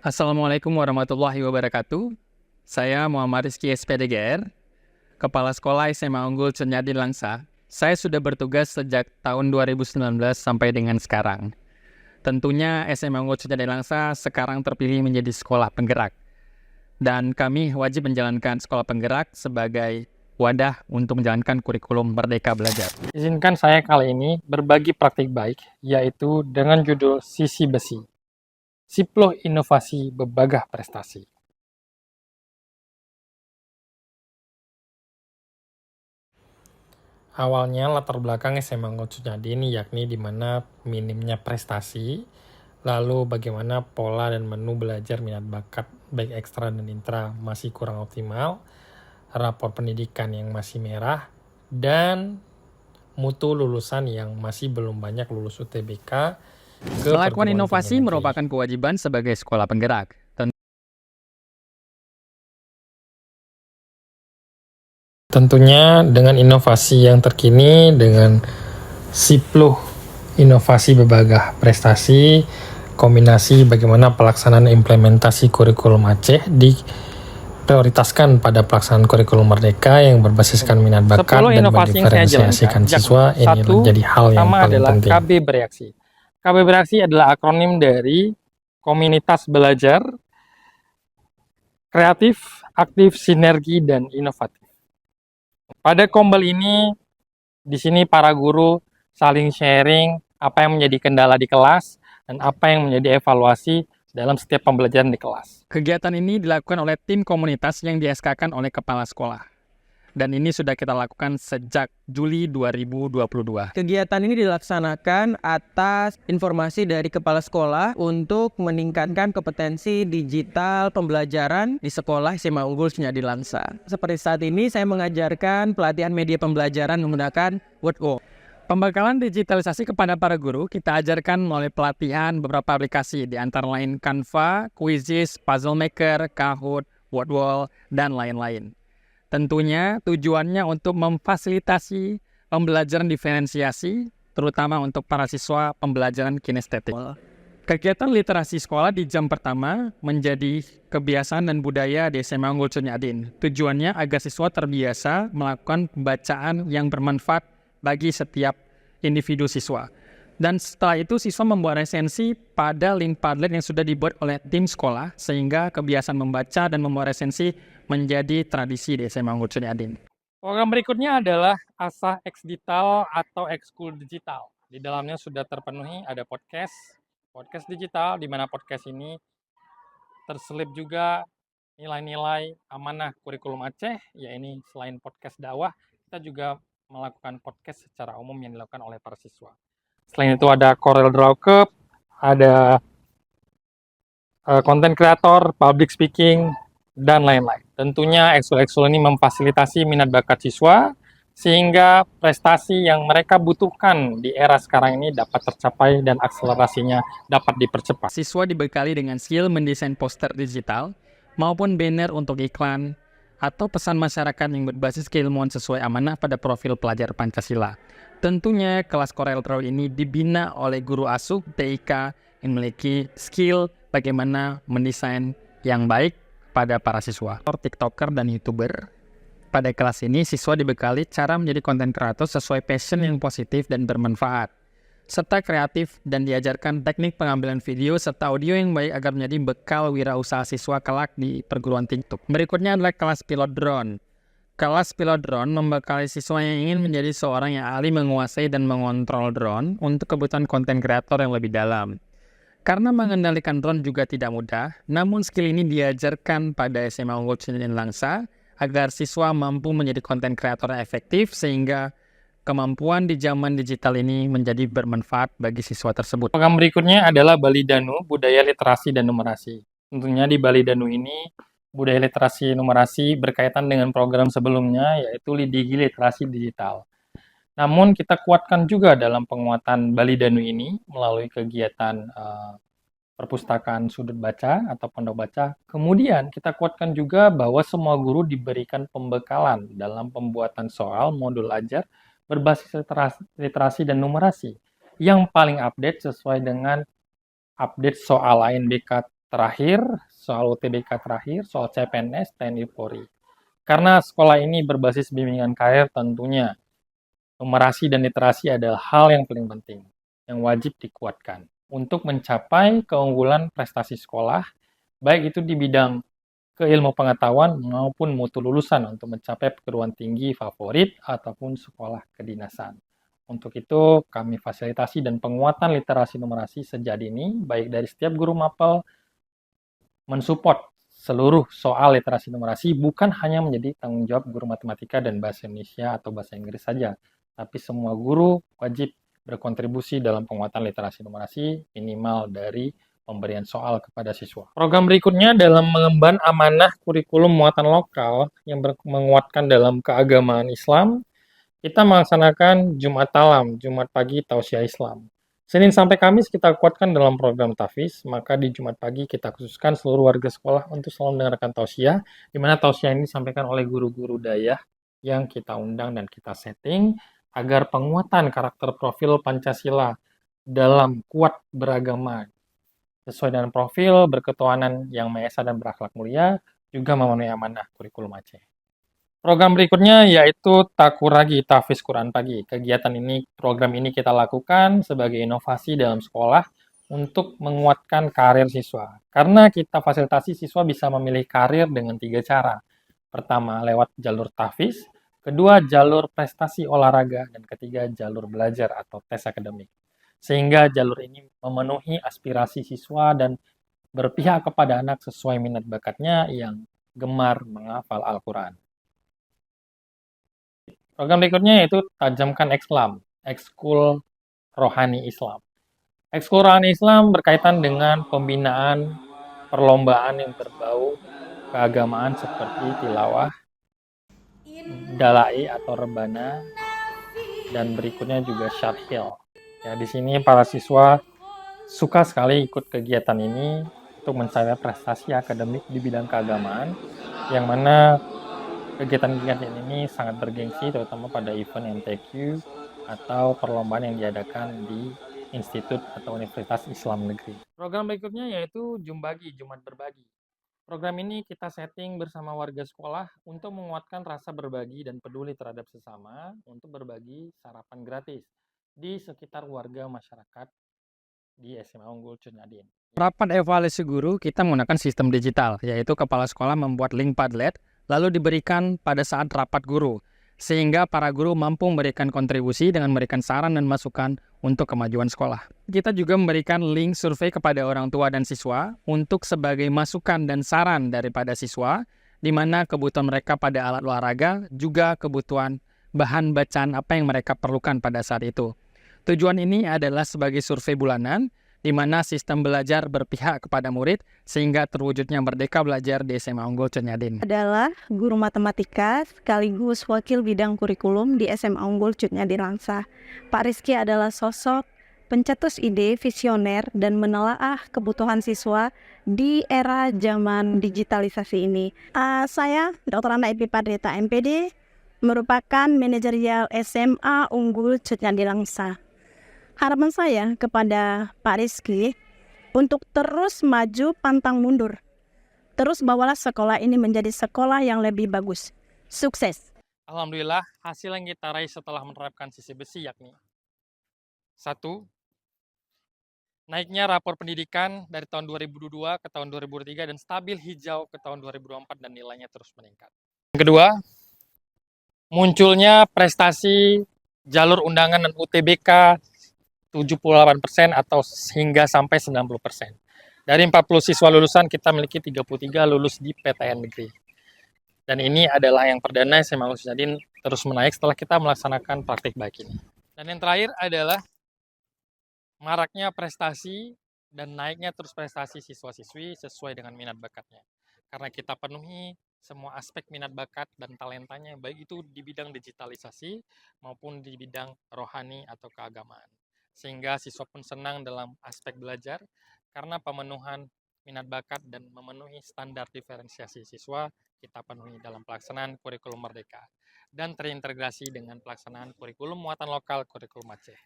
Assalamualaikum warahmatullahi wabarakatuh. Saya Muhammad Rizky SPDGR, Kepala Sekolah SMA Unggul Cunyadin Langsa. Saya sudah bertugas sejak tahun 2019 sampai dengan sekarang. Tentunya SMA Unggul Cunyadin Langsa sekarang terpilih menjadi sekolah penggerak. Dan kami wajib menjalankan sekolah penggerak sebagai wadah untuk menjalankan kurikulum Merdeka Belajar. Izinkan saya kali ini berbagi praktik baik, yaitu dengan judul Sisi Besi. Siploh Inovasi Bebagah Prestasi. Awalnya latar belakang SMA Unggul Cunyadin yakni di mana minimnya prestasi, lalu bagaimana pola dan menu belajar minat bakat baik ekstra dan intra masih kurang optimal, rapor pendidikan yang masih merah, dan mutu lulusan yang masih belum banyak lulus UTBK ke Melakukan perguruan tinggi inovasi negeri. merupakan kewajiban sebagai sekolah penggerak. Tentunya dengan inovasi yang terkini, dengan Siploh Inovasi Bebagah Prestasi, kombinasi bagaimana pelaksanaan implementasi kurikulum Aceh diprioritaskan pada pelaksanaan kurikulum Merdeka yang berbasiskan minat bakat 10 dan inovasi yang saya mendiferensiasikan jalankan. siswa. Ini menjadi hal yang Pertama paling adalah penting. KB Bereaksi. KB Bereaksi adalah akronim dari Komunitas Belajar Kreatif, Aktif, Sinergi, dan Inovatif. Pada Kombel ini, di sini para guru saling sharing apa yang menjadi kendala di kelas dan apa yang menjadi evaluasi dalam setiap pembelajaran di kelas. Kegiatan ini dilakukan oleh tim komunitas yang di-SK-kan oleh kepala sekolah. Dan ini sudah kita lakukan sejak Juli 2022. Kegiatan ini dilaksanakan atas informasi dari kepala sekolah untuk meningkatkan kompetensi digital pembelajaran di sekolah SMA Unggul Cunyadin Langsa. Seperti saat ini saya mengajarkan pelatihan media pembelajaran menggunakan WordWalk. Pembekalan digitalisasi kepada para guru kita ajarkan melalui pelatihan beberapa aplikasi, di antara lain Canva, Quizizz, Puzzle Maker, Kahoot, Wordwall, dan lain-lain. Tentunya tujuannya untuk memfasilitasi pembelajaran diferensiasi, terutama untuk para siswa pembelajaran kinestetik. Kegiatan literasi sekolah di jam pertama menjadi kebiasaan dan budaya di SMA Unggul Cunyadin. Tujuannya agar siswa terbiasa melakukan pembacaan yang bermanfaat bagi setiap individu siswa. Dan setelah itu siswa membuat resensi pada link Padlet yang sudah dibuat oleh tim sekolah, sehingga kebiasaan membaca dan membuat resensi menjadi tradisi di SMA Unggul Cunyadin. Program berikutnya adalah Asah X Digital atau Ekskul Digital. Di dalamnya sudah terpenuhi ada podcast digital, di mana podcast ini terselip juga nilai-nilai amanah kurikulum Aceh, ya ini selain podcast dakwah, kita juga melakukan podcast secara umum yang dilakukan oleh para siswa. Selain itu ada Corel Draw Cup, ada content creator, public speaking, dan lain-lain. Tentunya ekskul-ekskul ini memfasilitasi minat bakat siswa, sehingga prestasi yang mereka butuhkan di era sekarang ini dapat tercapai dan akselerasinya dapat dipercepat. Siswa dibekali dengan skill mendesain poster digital, maupun banner untuk iklan, atau pesan masyarakat yang berbasis keilmuan sesuai amanah pada profil pelajar Pancasila. Tentunya kelas Corel Draw ini dibina oleh guru asuh TIK yang memiliki skill bagaimana mendesain yang baik pada para siswa. TikToker dan YouTuber. Pada kelas ini siswa dibekali cara menjadi konten kreator sesuai passion yang positif dan bermanfaat, serta kreatif, dan diajarkan teknik pengambilan video serta audio yang baik agar menjadi bekal wirausaha siswa kelak di perguruan tinggi. Berikutnya adalah kelas pilot drone. Kelas pilot drone membekali siswa yang ingin menjadi seorang yang ahli menguasai dan mengontrol drone untuk kebutuhan konten kreator yang lebih dalam. Karena mengendalikan drone juga tidak mudah, namun skill ini diajarkan pada SMA Unggul Cunyadin Langsa agar siswa mampu menjadi konten kreator yang efektif, sehingga kemampuan di zaman digital ini menjadi bermanfaat bagi siswa tersebut. Program berikutnya adalah Bali Danu, Budaya Literasi dan Numerasi. Tentunya di Bali Danu ini, budaya literasi numerasi berkaitan dengan program sebelumnya, yaitu Digi Literasi Digital. Namun kita kuatkan juga dalam penguatan Bali Danu ini melalui kegiatan perpustakaan sudut baca atau pondok baca. Kemudian kita kuatkan juga bahwa semua guru diberikan pembekalan dalam pembuatan soal modul ajar berbasis literasi dan numerasi yang paling update sesuai dengan update soal ANBK terakhir, soal UTBK terakhir, soal CPNS, TNI Polri. Karena sekolah ini berbasis bimbingan karir tentunya, numerasi dan literasi adalah hal yang paling penting, yang wajib dikuatkan untuk mencapai keunggulan prestasi sekolah, baik itu di bidang keilmu pengetahuan maupun mutu lulusan untuk mencapai perguruan tinggi favorit ataupun sekolah kedinasan. Untuk itu, kami fasilitasi dan penguatan literasi numerasi sejak dini, baik dari setiap guru mapel, mensupport seluruh soal literasi numerasi bukan hanya menjadi tanggung jawab guru matematika dan bahasa Indonesia atau bahasa Inggris saja, tapi semua guru wajib berkontribusi dalam penguatan literasi numerasi minimal dari pemberian soal kepada siswa. Program berikutnya dalam mengemban amanah kurikulum muatan lokal yang menguatkan dalam keagamaan Islam, kita melaksanakan Jumat Talam, Jumat Pagi Tausiah Islam. Senin sampai Kamis kita kuatkan dalam program Tafiz, maka di Jumat pagi kita khususkan seluruh warga sekolah untuk selalu mendengarkan tausiah, di mana tausiah ini disampaikan oleh guru-guru dayah yang kita undang dan kita setting agar penguatan karakter profil Pancasila dalam kuat beragama sesuai dengan profil berketuhanan yang Maha Esa dan berakhlak mulia juga memenuhi amanah kurikulum Aceh. Program berikutnya yaitu Takuragi Tahfiz Quran Pagi. Program ini kita lakukan sebagai inovasi dalam sekolah untuk menguatkan karir siswa. Karena kita fasilitasi siswa bisa memilih karir dengan 3 cara. Pertama, lewat jalur tahfiz, kedua, jalur prestasi olahraga, dan ketiga, jalur belajar atau tes akademik. Sehingga jalur ini memenuhi aspirasi siswa dan berpihak kepada anak sesuai minat bakatnya yang gemar menghafal Al-Quran. Program berikutnya yaitu Tajamkan Islam, Ekskul Rohani Islam. Ekskul Rohani Islam berkaitan dengan pembinaan perlombaan yang berbau keagamaan seperti tilawah, dalai atau rebana, dan berikutnya juga syarhil. Ya, di sini para siswa suka sekali ikut kegiatan ini untuk mencapai prestasi akademik di bidang keagamaan, yang mana kegiatan-kegiatan ini sangat bergengsi terutama pada event MTQ atau perlombaan yang diadakan di institut atau Universitas Islam Negeri. Program berikutnya yaitu Jumbagi, Jumat Berbagi. Program ini kita setting bersama warga sekolah untuk menguatkan rasa berbagi dan peduli terhadap sesama untuk berbagi sarapan gratis di sekitar warga masyarakat di SMA Unggul Cut Nyadin. Rapat evaluasi guru kita menggunakan sistem digital, yaitu kepala sekolah membuat link Padlet, lalu diberikan pada saat rapat guru, sehingga para guru mampu memberikan kontribusi dengan memberikan saran dan masukan untuk kemajuan sekolah. Kita juga memberikan link survei kepada orang tua dan siswa untuk sebagai masukan dan saran daripada siswa, di mana kebutuhan mereka pada alat olahraga, juga kebutuhan bahan bacaan apa yang mereka perlukan pada saat itu. Tujuan ini adalah sebagai survei bulanan, di mana sistem belajar berpihak kepada murid sehingga terwujudnya merdeka belajar di SMA Unggul Cut Nyadin. Adalah guru matematika sekaligus wakil bidang kurikulum di SMA Unggul Cut Nyadin Langsa. Pak Rizky adalah sosok pencetus ide, visioner, dan menelaah kebutuhan siswa di era zaman digitalisasi ini. Saya, Dr. Ana Ipi Padreta MPD, merupakan manajerial SMA Unggul Cut Nyadin Langsa. Harapan saya kepada Pak Rizky untuk terus maju pantang mundur. Terus bawalah sekolah ini menjadi sekolah yang lebih bagus. Sukses. Alhamdulillah, hasil yang kita raih setelah menerapkan sisi besi yakni 1. Naiknya rapor pendidikan dari tahun 2022 ke tahun 2023 dan stabil hijau ke tahun 2024 dan nilainya terus meningkat. Yang kedua, munculnya prestasi jalur undangan dan UTBK 78% atau hingga sampai 90%. Dari 40 siswa lulusan, kita memiliki 33 lulus di PTN negeri. Dan ini adalah yang perdana SMA Unggul Cut Nyadin terus menaik setelah kita melaksanakan praktik baik ini. Dan yang terakhir adalah maraknya prestasi dan naiknya terus prestasi siswa-siswi sesuai dengan minat bakatnya. Karena kita penuhi semua aspek minat bakat dan talentanya, baik itu di bidang digitalisasi maupun di bidang rohani atau keagamaan. Sehingga siswa pun senang dalam aspek belajar karena pemenuhan minat bakat dan memenuhi standar diferensiasi siswa kita penuhi dalam pelaksanaan kurikulum Merdeka dan terintegrasi dengan pelaksanaan kurikulum muatan lokal kurikulum Aceh.